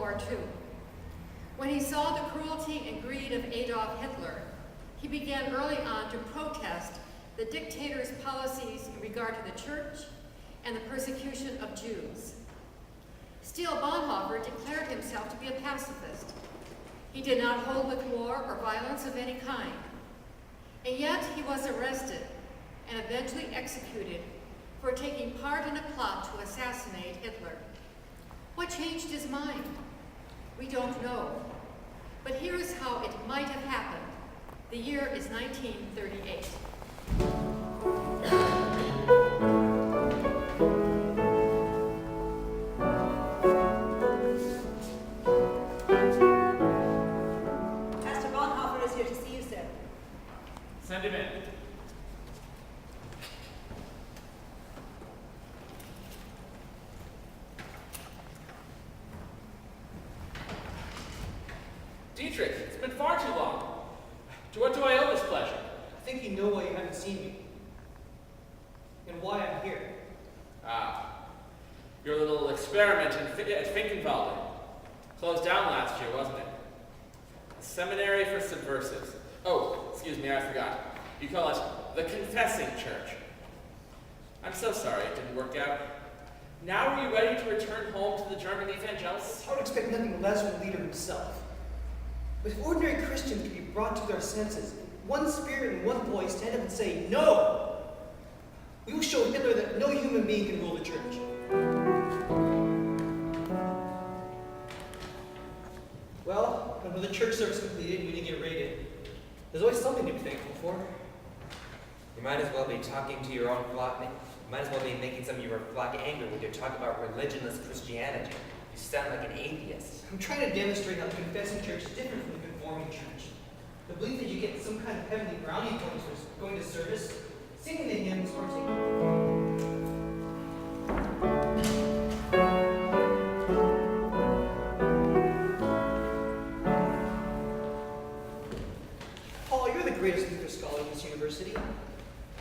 War II. When he saw the cruelty and greed of Adolf Hitler, he began early on to protest the dictator's policies in regard to the church and the persecution of Jews. Still, Bonhoeffer declared himself to be a pacifist. He did not hold with war or violence of any kind. And yet he was arrested and eventually executed for taking part in a plot to assassinate Hitler. What changed his mind? We don't know. But here is how it might have happened. The year is 1938. Pastor Bonhoeffer is here to see you, sir. Send him in. Dietrich, it's been far too long. To what do I owe this pleasure? I think you know why you haven't seen me. And why I'm here. Ah, your little experiment at Finkenwalde. Closed down last year, wasn't it? A seminary for subversives. Oh, excuse me, I forgot. You call it the Confessing Church. I'm so sorry it didn't work out. Now are you ready to return home to the German evangelicals? I would expect nothing less from the leader himself. But if ordinary Christians could be brought to their senses, one spirit and one voice stand up and say, no! We will show Hitler that no human being can rule the church. Well, when the church service completed, we didn't get raided. There's always something to be thankful for. You might as well be talking to your own flock. You might as well be making some of your flock angry when you're talking about religionless Christianity. You sound like an atheist. I'm trying to demonstrate how the confessing church is different from the conforming church. The belief that you get some kind of heavenly brownie points for going to service, singing the hymns, or Paul, you're the greatest Luther scholar in this university.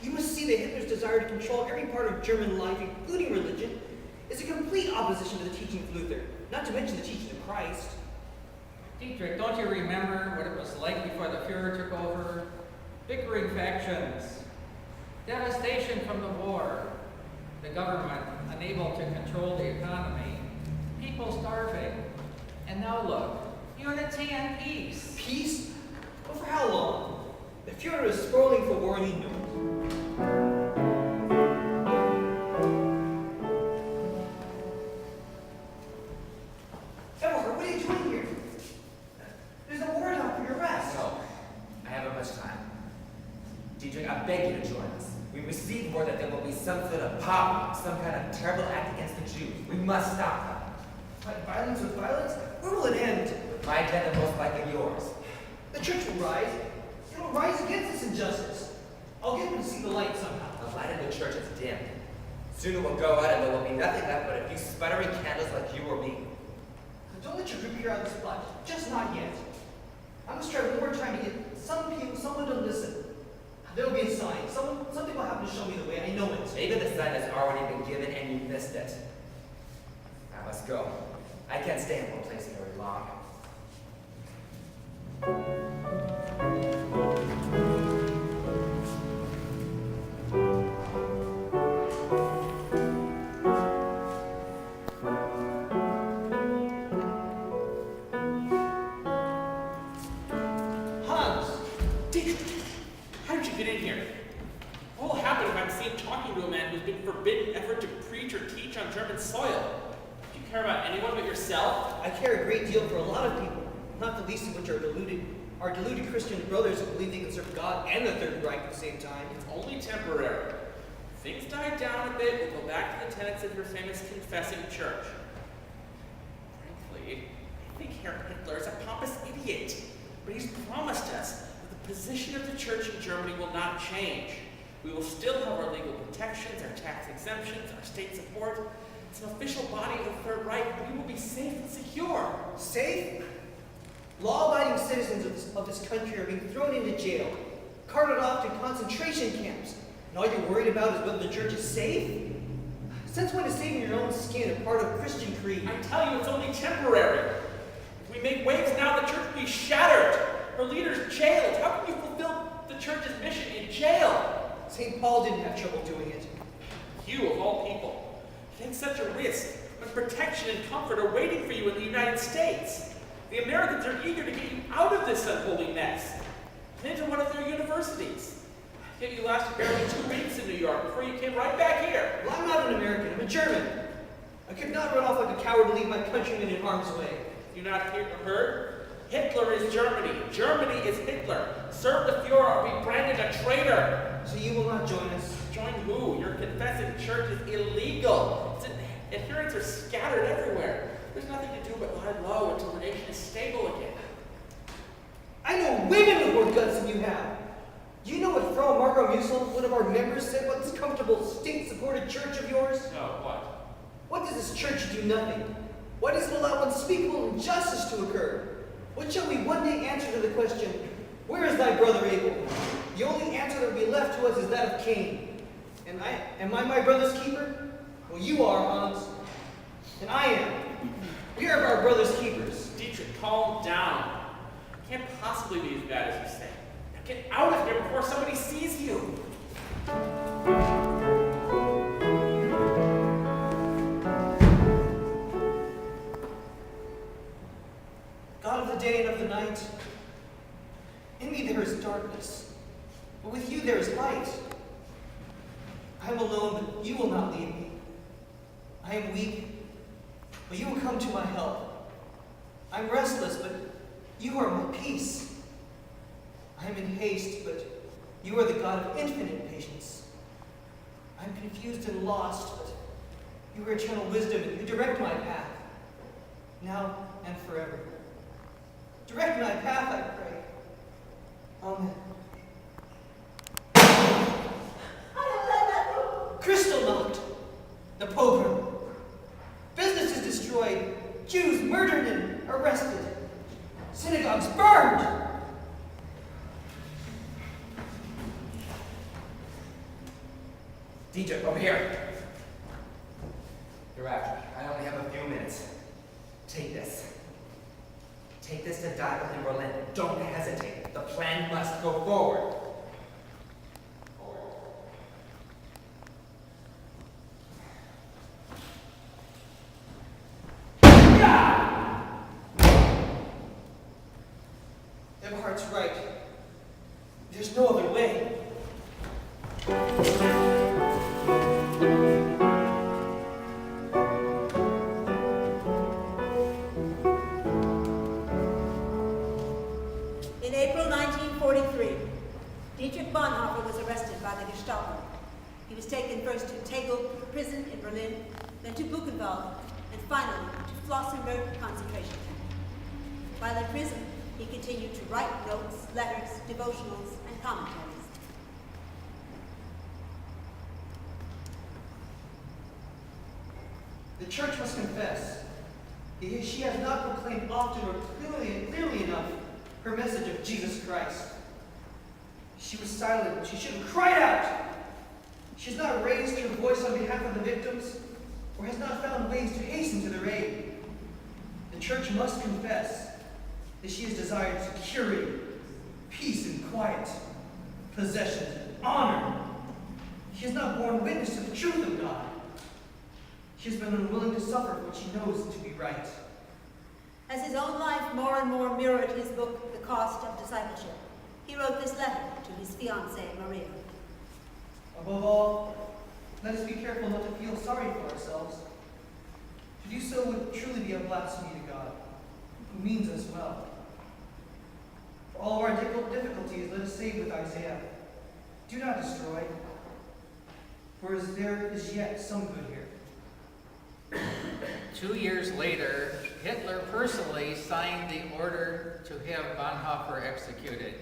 You must see that Hitler's desire to control every part of German life, including religion, is a complete opposition to the teaching of Luther, not to mention the teaching of Christ. Dietrich, don't you remember what it was like before the Fuhrer took over? Bickering factions, devastation from the war, the government unable to control the economy, people starving, and now look, unity and peace. Peace? But for how long? The Fuhrer is spoiling for war and he knows. Everhard, what are you doing here? There's a warrant out for your arrest. No, I haven't much time. Dietrich, I beg you to join us. We received word that there will be some sort of pogrom, some kind of terrible act against the Jews. We must stop them. Fight violence with violence? Where will it end? My death and most likely yours. The church will rise. It will rise against this injustice. I'll get them to see the light somehow. The light of the church is dim. Soon it will go out and there will be nothing left but a few sputtering candles like you or me. Don't let your group hear out this plot. Just not yet. I must try one more time to get someone to listen. There will be a sign. Something will happen to show me the way. I know it. Maybe the sign has already been given and you missed it. I must go. I can't stay in one place very long. Hans! Dietrich, how did you get in here? What will happen if I'm seen talking to a man who's been forbidden ever to preach or teach on German soil? Do you care about anyone but yourself? I care a great deal for a lot of people, not the least of which are deluded Christian brothers who believe they can serve God and the Third Reich at the same time. It's only temporary. If things die down a bit, we'll go back to the tenets of your famous confessing church. Frankly, I think Herr Hitler is a pompous idiot, but he's promised us that the position of the church in Germany will not change. We will still have our legal protections, our tax exemptions, our state support. It's an official body of the Third Reich, but we will be safe and secure. Safe? Law-abiding citizens of this country are being thrown into jail, carted off to concentration camps, and all you're worried about is whether the church is safe? Since when is saving your own skin a part of Christian creed? I tell you, it's only temporary. You make waves now, the church will be shattered. Her leaders jailed. How can you fulfill the church's mission in jail? St. Paul didn't have trouble doing it. You, of all people, take such a risk when protection and comfort are waiting for you in the United States. The Americans are eager to get you out of this unholy mess and into one of their universities. Yet you lasted barely 2 weeks in New York before you came right back here. Well, I'm not an American, I'm a German. I could not run off like a coward and leave my countrymen in harm's way. You not heard? Hitler is Germany. Germany is Hitler. Serve the Fuhrer or be branded a traitor. So you will not join us? Join who? Your confessing church is illegal. Adherents are scattered everywhere. There's nothing to do but lie low until the nation is stable again. I know women with more guts than you have. Do you know what Frau Margot Musil, one of our members, said about this comfortable, state-supported church of yours? No, what? What does this church do? Nothing. Why does it allow unspeakable injustice to occur? What shall we one day answer to the question, where is thy brother Abel? The only answer that will be left to us is that of Cain. Am I my brother's keeper? Well, you are, Hans. And I am. We are our brother's keepers. Dietrich, calm down. It can't possibly be as bad as you say. Now get out of here before somebody sees you. God of the day and of the night, in me there is darkness, but with you there is light. I am alone, but you will not leave me. I am weak, but you will come to my help. I am restless, but you are my peace. I am in haste, but you are the God of infinite patience. I am confused and lost, but you are eternal wisdom, and you direct my path, now and forever. Direct my path, I pray. Amen. Crystal knocked. The pogrom. Businesses destroyed. Jews murdered and arrested. Synagogues burned. Dietrich, over here. You're after me. I only have a few minutes. Take this. Take this to Dietrich in Berlin. Don't hesitate. The plan must go forward. Eberhardt's right. There's no other way. In April 1943, Dietrich Bonhoeffer was arrested by the Gestapo. He was taken first to Tegel prison in Berlin, then to Buchenwald, and finally to Flossenburg concentration camp. While in prison, he continued to write notes, letters, devotionals, and commentaries. The church must confess. She has not proclaimed often or clearly enough her message of Jesus Christ. She was silent when she should have cried out. She has not raised her voice on behalf of the victims, or has not found ways to hasten to their aid. The church must confess that she has desired security, peace and quiet, possessions and honor. She has not borne witness to the truth of God. She has been unwilling to suffer what she knows to be right. As his own life more and more mirrored his book, The Cost of Discipleship, he wrote this letter to his fiancée, Maria. Above all, let us be careful not to feel sorry for ourselves. To do so would truly be a blasphemy to God, who means us well. For all of our difficulties, let us say with Isaiah, do not destroy, for there is yet some good here. 2 years later, Hitler personally signed the order to have Bonhoeffer executed,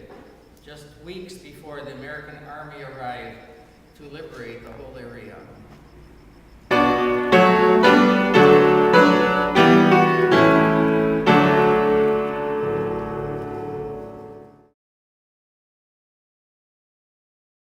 just weeks before the American army arrived to liberate the whole area.